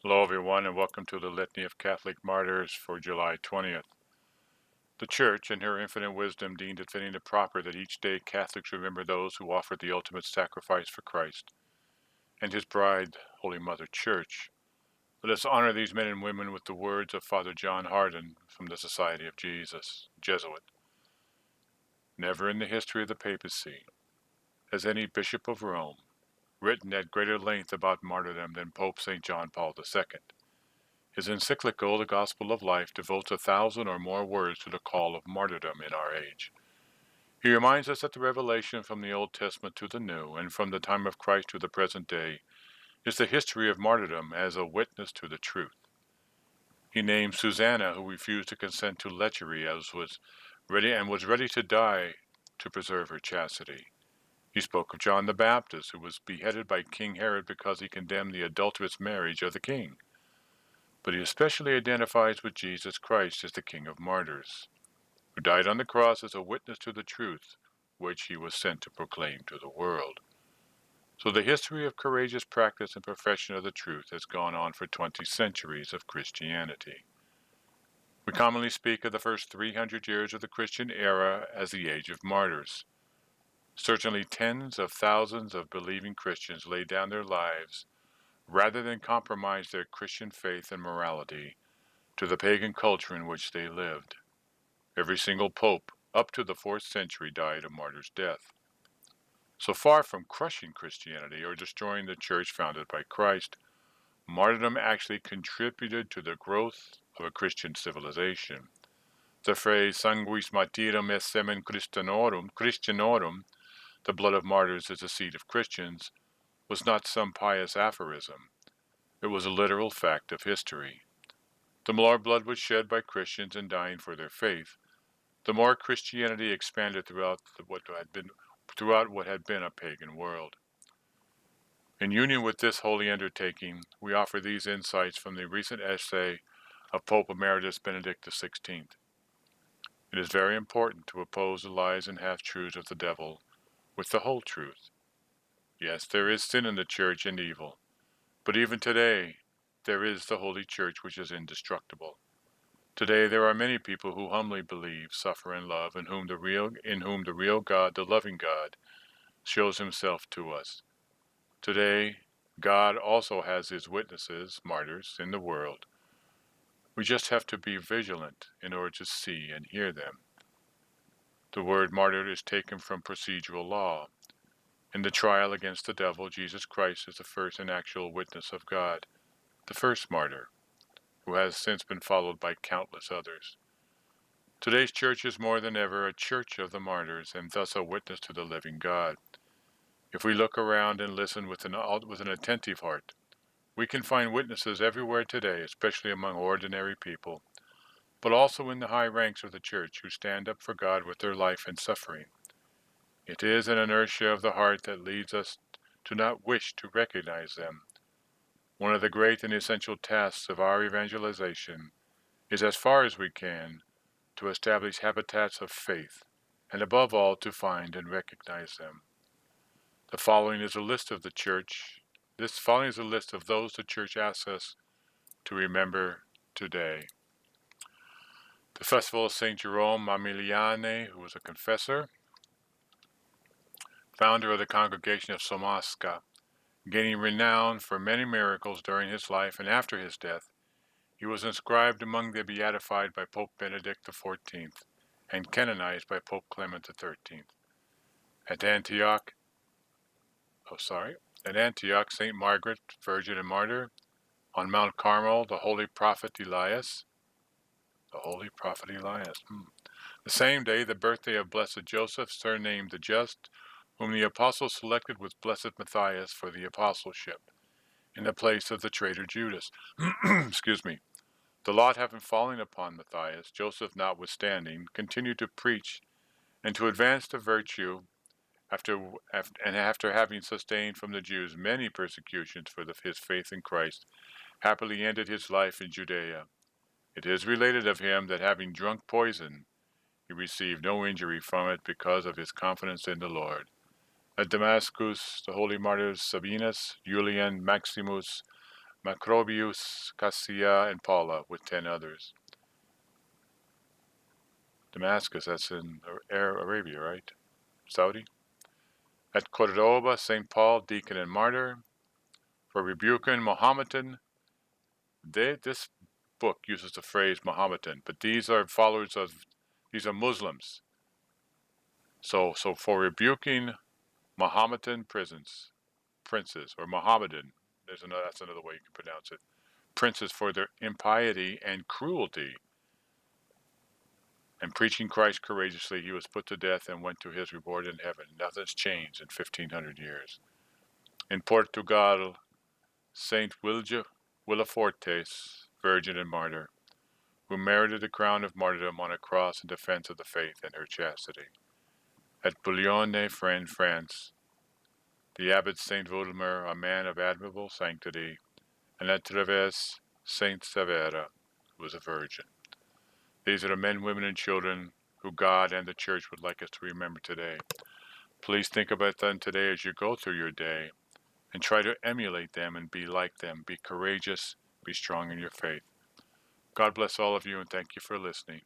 Hello, everyone, and welcome to the Litany of Catholic Martyrs for July 20th. The Church, in her infinite wisdom, deemed it fitting and proper that each day Catholics remember those who offered the ultimate sacrifice for Christ and His bride, Holy Mother Church. Let us honor these men and women with the words of Father John Hardon from the Society of Jesus, Jesuit. Never in the history of the papacy has any bishop of Rome written at greater length about martyrdom than Pope St. John Paul II. His encyclical, The Gospel of Life, devotes 1,000 or more words to the call of martyrdom in our age. He reminds us that the revelation from the Old Testament to the New, and from the time of Christ to the present day, is the history of martyrdom as a witness to the truth. He names Susanna, who refused to consent to lechery, as was ready to die to preserve her chastity. He spoke of John the Baptist, who was beheaded by King Herod because he condemned the adulterous marriage of the king. But he especially identifies with Jesus Christ as the King of Martyrs, who died on the cross as a witness to the truth, which he was sent to proclaim to the world. So the history of courageous practice and profession of the truth has gone on for 20 centuries of Christianity. We commonly speak of the first 300 years of the Christian era as the age of martyrs. Certainly tens of thousands of believing Christians laid down their lives rather than compromise their Christian faith and morality to the pagan culture in which they lived. Every single pope up to the 4th century died a martyr's death. So far from crushing Christianity or destroying the church founded by Christ, martyrdom actually contributed to the growth of a Christian civilization. The phrase sanguis martyrum est semen Christianorum, the blood of martyrs is the seed of Christians, was not some pious aphorism. It was a literal fact of history. The more blood was shed by Christians in dying for their faith, the more Christianity expanded throughout what had been a pagan world. In union with this holy undertaking, we offer these insights from the recent essay of Pope Emeritus Benedict XVI. It is very important to oppose the lies and half-truths of the devil with the whole truth. Yes, there is sin in the church and evil, but even today, there is the Holy Church which is indestructible. Today there are many people who humbly believe, suffer, and love, in whom the real God, the loving God, shows himself to us. Today, God also has his witnesses, martyrs, in the world. We just have to be vigilant in order to see and hear them. The word martyr is taken from procedural law. In the trial against the devil, Jesus Christ is the first and actual witness of God, the first martyr, who has since been followed by countless others. Today's church is more than ever a church of the martyrs, and thus a witness to the living God. If we look around and listen with an attentive heart, we can find witnesses everywhere today, especially among ordinary people, but also in the high ranks of the church who stand up for God with their life and suffering. It is an inertia of the heart that leads us to not wish to recognize them. One of the great and essential tasks of our evangelization is, as far as we can, to establish habitats of faith, and above all, to find and recognize them. The following is a list of the church. This following is a list of those the church asks us to remember today. The Festival of St. Jerome Mamiliane, who was a confessor, founder of the Congregation of Somasca, gaining renown for many miracles during his life and after his death. He was inscribed among the beatified by Pope Benedict XIV and canonized by Pope Clement XIII. At Antioch, St. Margaret, Virgin and Martyr. On Mount Carmel, the Holy Prophet Elias. The same day, the birthday of Blessed Joseph, surnamed the Just, whom the apostles selected with Blessed Matthias for the apostleship, in the place of the traitor Judas. Excuse me. The lot having fallen upon Matthias, Joseph notwithstanding, continued to preach and to advance the virtue, after having sustained from the Jews many persecutions for his faith in Christ, happily ended his life in Judea. It is related of him that having drunk poison, he received no injury from it because of his confidence in the Lord. At Damascus, the holy martyrs Sabinus, Julian, Maximus, Macrobius, Cassia, and Paula, with 10 others. Damascus, that's in Arabia, right? Saudi. At Cordoba, St. Paul, deacon and martyr. For rebuking Mohammedan, this book uses the phrase Mohammedan, but these are these are Muslims. So for rebuking Mohammedan princes, or Mohammedan, that's another way you can pronounce it, princes for their impiety and cruelty. And preaching Christ courageously, he was put to death and went to his reward in heaven. Nothing's changed in 1500 years. In Portugal, Saint Willafortes, virgin and martyr, who merited the crown of martyrdom on a cross in defense of the faith and her chastity. At Boulogne, France, the abbot Saint Waldemar, a man of admirable sanctity, and at Treves, Saint Severa, who was a virgin. These are the men, women, and children who God and the Church would like us to remember today. Please think about them today as you go through your day, and try to emulate them and be like them. Be courageous, be strong in your faith. God bless all of you, and thank you for listening.